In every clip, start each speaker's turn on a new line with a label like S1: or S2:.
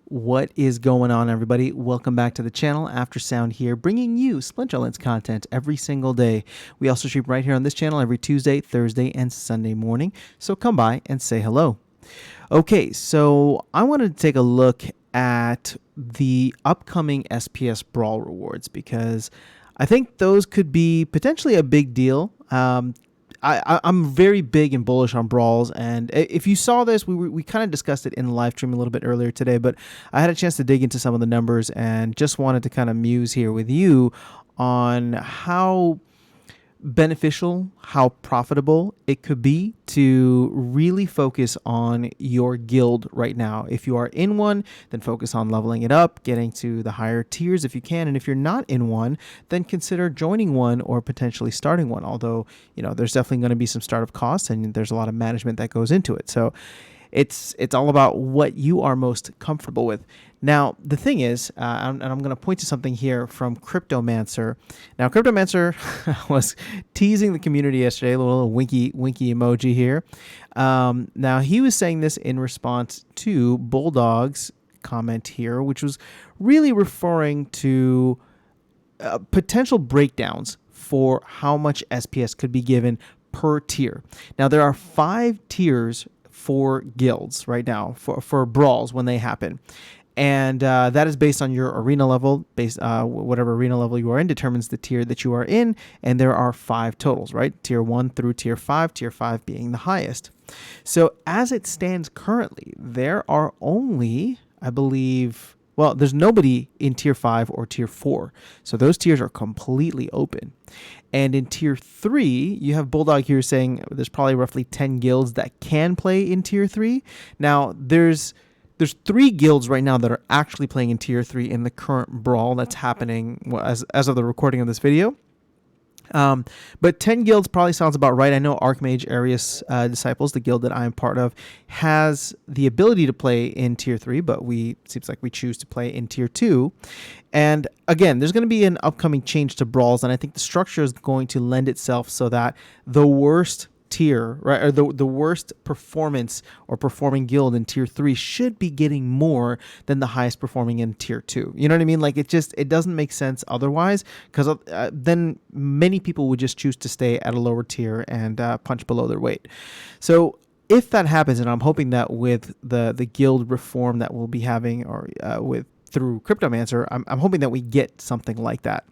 S1: What is going on, everybody? Welcome back to the channel. After Sound here, bringing you Splinter Lens content every single day. We also stream right here on this channel every Tuesday, Thursday, and Sunday morning. So come by and say hello. Okay, so I wanted to take a look at the upcoming SPS Brawl rewards because I think those could be potentially a big deal. I'm very big and bullish on brawls, and if you saw this, we kind of discussed it in the live stream a little bit earlier today, but I had a chance to dig into some of the numbers and just wanted to kind of muse here with you on how beneficial, how profitable it could be to really focus on your guild right now. If you are in one, then focus on leveling it up, getting to the higher tiers if you can. And if you're not in one, then consider joining one or potentially starting one. Although, there's definitely going to be some startup costs and there's a lot of management that goes into it. So it's all about what you are most comfortable with. Now, the thing is, and I'm going to point to something here from Cryptomancer. Now, Cryptomancer was teasing the community yesterday, a little winky emoji here. Now, he was saying this in response to Bulldog's comment here, which was really referring to potential breakdowns for how much SPS could be given per tier. Now, there are 5 tiers for guilds right now, for brawls when they happen. And that is based on your arena level. Whatever arena level you are in determines the tier that you are in. And there are 5 totals, right? Tier 1 through tier 5 being the highest. So as it stands currently, there are only, I believe, well, there's nobody in tier 5 or tier 4. So those tiers are completely open. And in tier 3, you have Bulldog here saying there's probably roughly 10 guilds that can play in tier 3. Now, there's 3 guilds right now that are actually playing in tier 3 in the current brawl that's happening as of the recording of this video. But 10 guilds probably sounds about right. I know Archmage Arius Disciples, the guild that I'm part of, has the ability to play in tier 3, but seems like we choose to play in tier 2. And again, there's going to be an upcoming change to brawls, and I think the structure is going to lend itself so that the worst tier, right, or the worst performance or performing guild in tier 3 should be getting more than the highest performing in tier 2. You know what I mean? Like it doesn't make sense otherwise, because then many people would just choose to stay at a lower tier and punch below their weight. So if that happens, and I'm hoping that with the guild reform that we'll be having or through Cryptomancer, I'm hoping that we get something like that.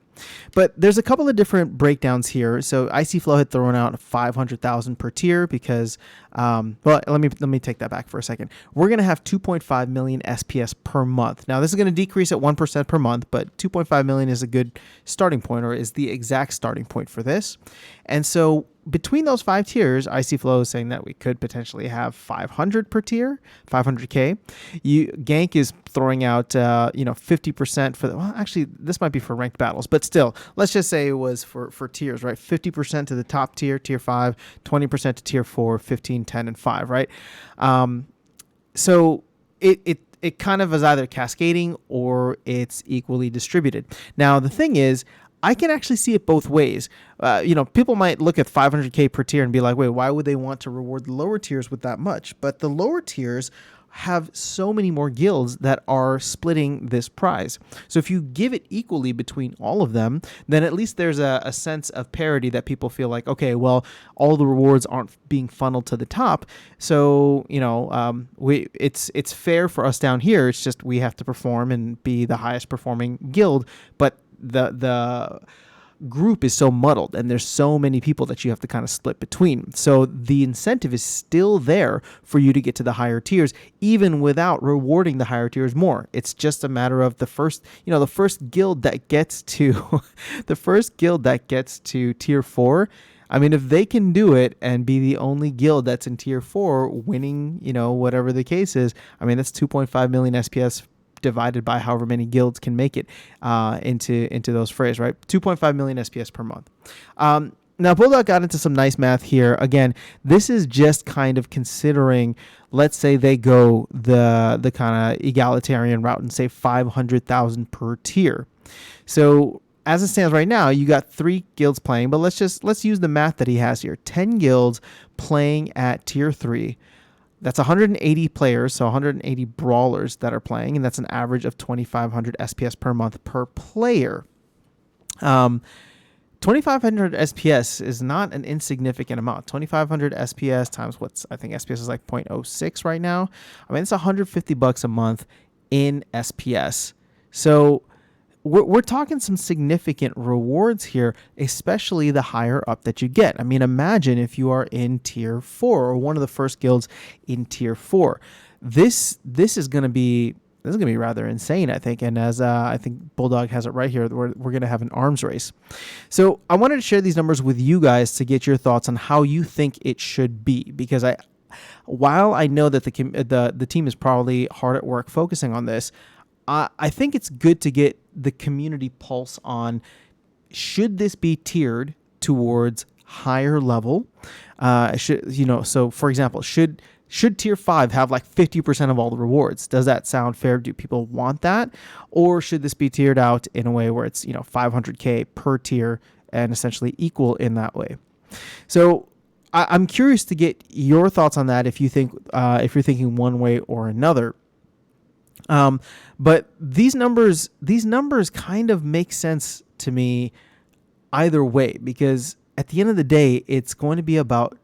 S1: But there's a couple of different breakdowns here. So Icy Flow had thrown out 500,000 per tier because, well, let me take that back for a second. We're going to have 2.5 million SPS per month. Now, this is going to decrease at 1% per month, but 2.5 million is a good starting point, or is the exact starting point for this. And so between those 5 tiers, Icy Flow is saying that we could potentially have 500 per tier, 500K. Gank is throwing out, 50% for well, actually, this might be for ranked battles, but still, let's just say it was for tiers, right? 50% to the top tier, tier 5, 20% to tier 4, 15, 10, and 5, right? So it kind of is either cascading or it's equally distributed. Now, the thing is, I can actually see it both ways. People might look at 500K per tier and be like, wait, why would they want to reward the lower tiers with that much? But the lower tiers have so many more guilds that are splitting this prize. So if you give it equally between all of them, then at least there's a sense of parity that people feel like, okay, well, all the rewards aren't being funneled to the top. So, it's fair for us down here. It's just we have to perform and be the highest performing guild, but the group is so muddled and there's so many people that you have to kind of split between. So the incentive is still there for you to get to the higher tiers, even without rewarding the higher tiers more. It's just a matter of the first guild that gets to tier 4. I mean, if they can do it and be the only guild that's in tier 4 winning, whatever the case is, I mean, that's 2.5 million SPS divided by however many guilds can make it into those frays, right? 2.5 million SPS per month. Now, Bulldog got into some nice math here. Again, this is just kind of considering, let's say they go the kind of egalitarian route and say 500,000 per tier. So as it stands right now, you got 3 guilds playing, but let's use the math that he has here. 10 guilds playing at tier 3. That's 180 players, so 180 brawlers that are playing, and that's an average of 2,500 SPS per month per player. 2,500 SPS is not an insignificant amount. 2,500 SPS times I think SPS is like 0.06 right now. I mean, it's $150 a month in SPS. So we're talking some significant rewards here, especially the higher up that you get. I mean, imagine if you are in tier 4 or one of the first guilds in tier 4. This is going to be rather insane, I think. And as I think Bulldog has it right here, we're going to have an arms race. So I wanted to share these numbers with you guys to get your thoughts on how you think it should be, because while I know that the team is probably hard at work focusing on this, I think it's good to get the community pulse on, should this be tiered towards higher level? So for example, should tier 5 have like 50% of all the rewards? Does that sound fair? Do people want that? Or should this be tiered out in a way where it's, 500K per tier and essentially equal in that way? So I'm curious to get your thoughts on that, if you think, if you're thinking one way or another. But these numbers kind of make sense to me either way, because at the end of the day, it's going to be about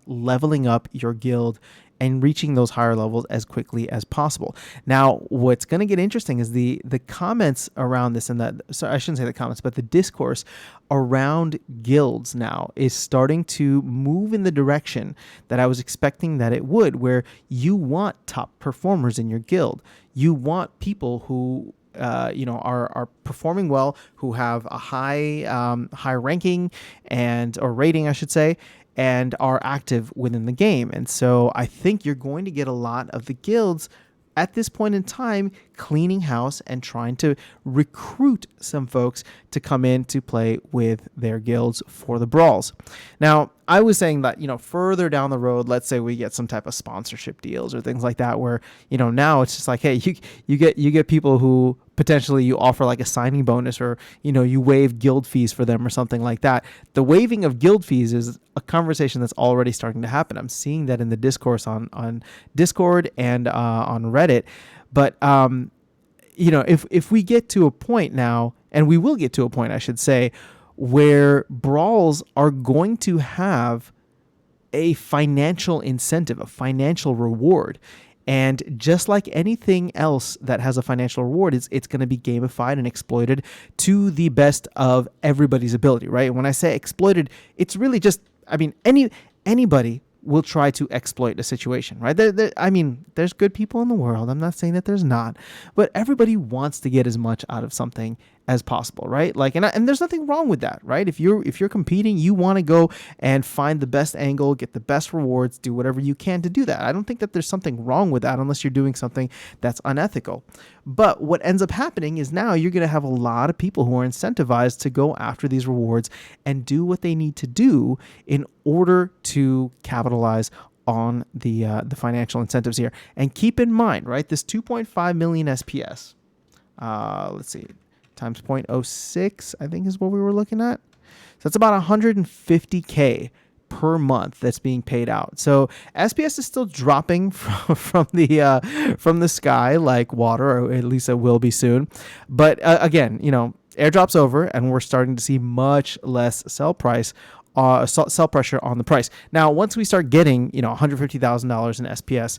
S1: leveling up your guild and reaching those higher levels as quickly as possible. Now, what's going to get interesting is the comments around this, and I shouldn't say the comments, but the discourse around guilds now is starting to move in the direction that I was expecting that it would, where you want top performers in your guild. You want people who are performing well, who have a high ranking or rating, I should say, and are active within the game. And so I think you're going to get a lot of the guilds at this point in time cleaning house and trying to recruit some folks to come in to play with their guilds for the brawls. Now, I was saying that, further down the road, let's say we get some type of sponsorship deals or things like that, where, now it's just like, hey, you get people who potentially you offer like a signing bonus, or, you waive guild fees for them or something like that. The waiving of guild fees is a conversation that's already starting to happen. I'm seeing that in the discourse on Discord and on Reddit. But, if we get to a point now, and we will get to a point, I should say, where brawls are going to have a financial incentive, a financial reward. And just like anything else that has a financial reward, it's going to be gamified and exploited to the best of everybody's ability, right? When I say exploited, it's really just, anybody will try to exploit a situation, right? There's good people in the world. I'm not saying that there's not, but everybody wants to get as much out of something as possible, right? Like, and there's nothing wrong with that, right? If you're competing, you want to go and find the best angle, get the best rewards, do whatever you can to do that. I don't think that there's something wrong with that, unless you're doing something that's unethical. But what ends up happening is now you're going to have a lot of people who are incentivized to go after these rewards and do what they need to do in order to capitalize on the financial incentives here. And keep in mind, right, this 2.5 million SPS, let's see, times 0.06, I think is what we were looking at. So that's about 150K per month that's being paid out. So SPS is still dropping from the sky like water, or at least it will be soon. But again, airdrop's over, and we're starting to see much less sell pressure on the price. Now, once we start getting, $150,000 in SPS,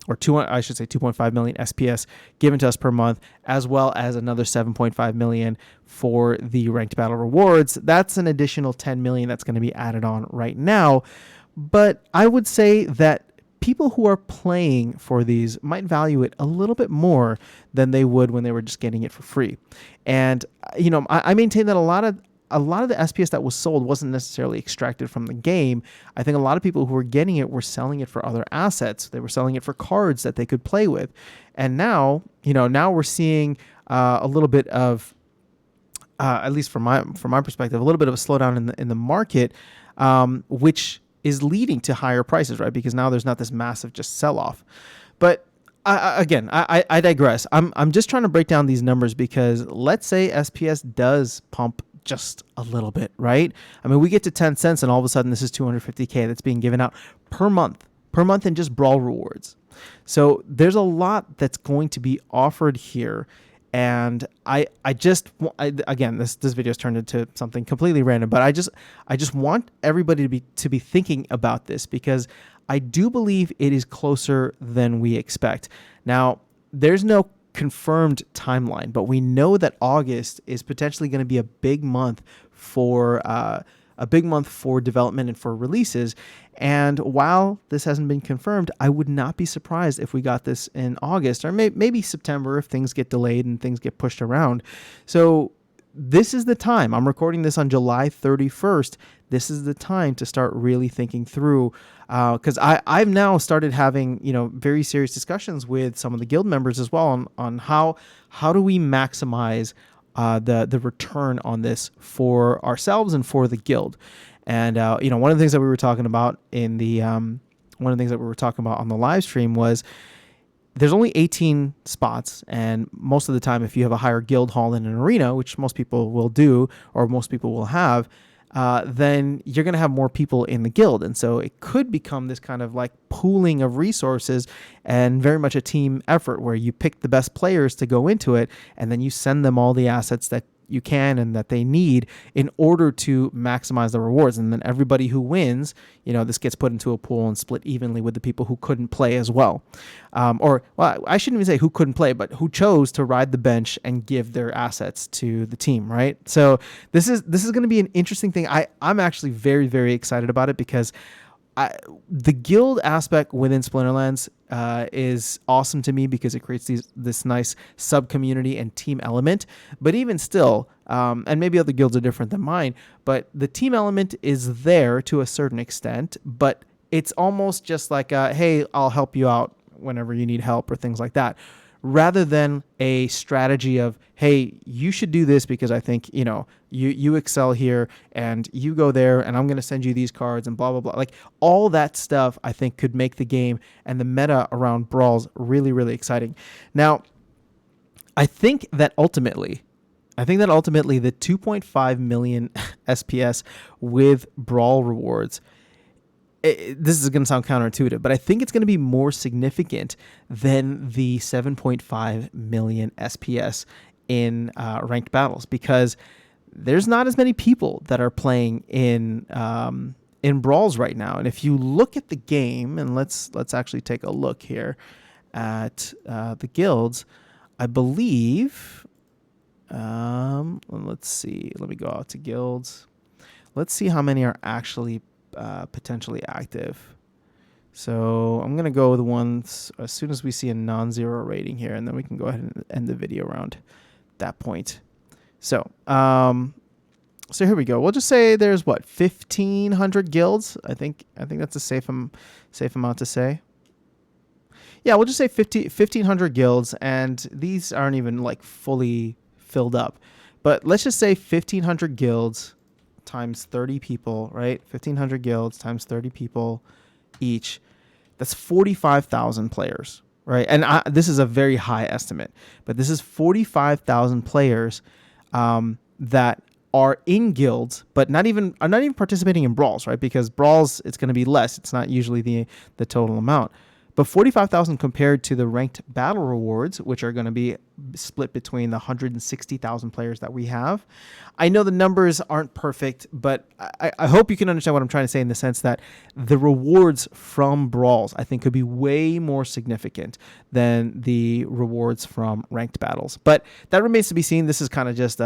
S1: or 2.5 million SPS given to us per month, as well as another 7.5 million for the ranked battle rewards, that's an additional 10 million that's going to be added on right now. But I would say that people who are playing for these might value it a little bit more than they would when they were just getting it for free. And, I maintain that a lot of the SPS that was sold wasn't necessarily extracted from the game. I think a lot of people who were getting it were selling it for other assets. They were selling it for cards that they could play with. And now, now we're seeing a little bit of, at least from my perspective, a little bit of a slowdown in the market, which is leading to higher prices, right? Because now there's not this massive just sell-off. But I digress. I'm just trying to break down these numbers, because let's say SPS does pump just a little bit, right? I mean, we get to 10 cents and all of a sudden this is 250K that's being given out per month in just Brawl rewards. So there's a lot that's going to be offered here. And again, this video has turned into something completely random, but I just want everybody to be thinking about this, because I do believe it is closer than we expect. Now, there's no confirmed timeline, but we know that August is potentially going to be a big month for development and for releases. And while this hasn't been confirmed, I would not be surprised if we got this in August or maybe September if things get delayed and things get pushed around. So this is the time. I'm recording this on July 31st. This is the time to start really thinking through, because I've now started having very serious discussions with some of the guild members as well on how do we maximize the return on this for ourselves and for the guild. And one of the things that we were talking about on the live stream was there's only 18 spots, and most of the time, if you have a higher guild hall in an arena, which most people will do or most people will have, then you're going to have more people in the guild. And so it could become this kind of like pooling of resources and very much a team effort where you pick the best players to go into it, and then you send them all the assets that you can and that they need in order to maximize the rewards. And then everybody who wins, this gets put into a pool and split evenly with the people who couldn't play as well. I shouldn't even say who couldn't play, but who chose to ride the bench and give their assets to the team, right? So this is going to be an interesting thing. I'm actually very, very excited about it, because the guild aspect within Splinterlands is awesome to me, because it creates this nice sub-community and team element. But even still, and maybe other guilds are different than mine, but the team element is there to a certain extent, but it's almost just like, hey, I'll help you out whenever you need help or things like that, rather than a strategy of, hey, you should do this because I think, you excel here and you go there and I'm going to send you these cards and blah, blah, blah. Like all that stuff I think could make the game and the meta around Brawls really, really exciting. Now, I think that ultimately the 2.5 million SPS with Brawl rewards, this is going to sound counterintuitive, but I think it's going to be more significant than the 7.5 million SPS in ranked battles, because there's not as many people that are playing in Brawls right now. And if you look at the game, and let's actually take a look here at the guilds, I believe. Let's see. Let me go out to guilds. Let's see how many are actually potentially active. So I'm going to go with the ones as soon as we see a non-zero rating here, and then we can go ahead and end the video around that point. So here we go. We'll just say there's 1,500 guilds. I think that's a safe amount to say. Yeah, we'll just say 1,500 guilds, and these aren't even like fully filled up. But let's just say 1,500 guilds times 30 people, right? 1,500 guilds times 30 people each. That's 45,000 players, right? And this is a very high estimate, but this is 45,000 players that are in guilds, but are not even participating in Brawls, right? Because Brawls, it's going to be less. It's not usually the total amount. But 45,000 compared to the ranked battle rewards, which are going to be split between the 160,000 players that we have. I know the numbers aren't perfect, but I hope you can understand what I'm trying to say in the sense that the rewards from Brawls, I think, could be way more significant than the rewards from ranked battles. But that remains to be seen. This is kind of just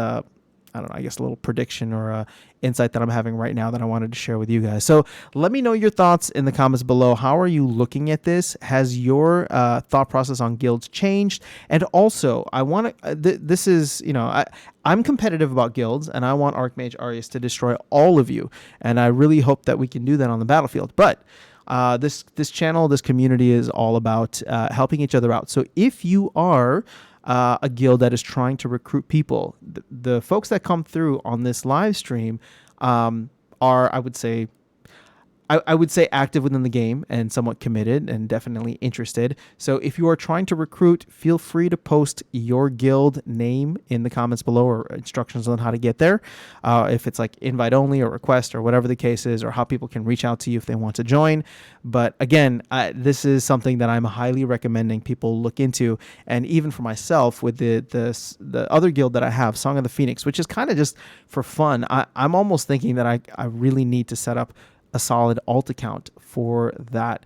S1: I don't know, I guess a little prediction or a insight that I'm having right now that I wanted to share with you guys. So let me know your thoughts in the comments below. How are you looking at this? Has your thought process on guilds changed? And also, I want to, this is, I'm competitive about guilds, and I want Archmage Arius to destroy all of you. And I really hope that we can do that on the battlefield. But this channel, this community is all about helping each other out. So if you are a guild that is trying to recruit people, the folks that come through on this live stream are, I would say, I would say active within the game and somewhat committed and definitely interested. So if you are trying to recruit, feel free to post your guild name in the comments below or instructions on how to get there. If it's like invite only or request or whatever the case is, or how people can reach out to you if they want to join. But again, this is something that I'm highly recommending people look into. And even for myself with the other guild that I have, Song of the Phoenix, which is kind of just for fun, I'm almost thinking that I really need to set up a solid alt account for that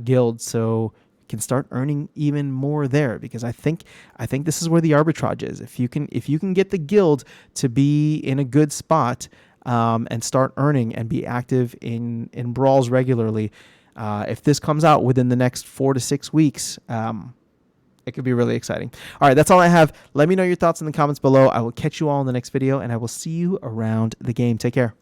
S1: guild, so you can start earning even more there, because I think this is where the arbitrage is. If you can get the guild to be in a good spot and start earning and be active in brawls regularly, if this comes out within the next 4 to 6 weeks, it could be really exciting. All right, that's all I have. Let me know your thoughts in the comments below. I will catch you all in the next video, and I will see you around the game. Take care.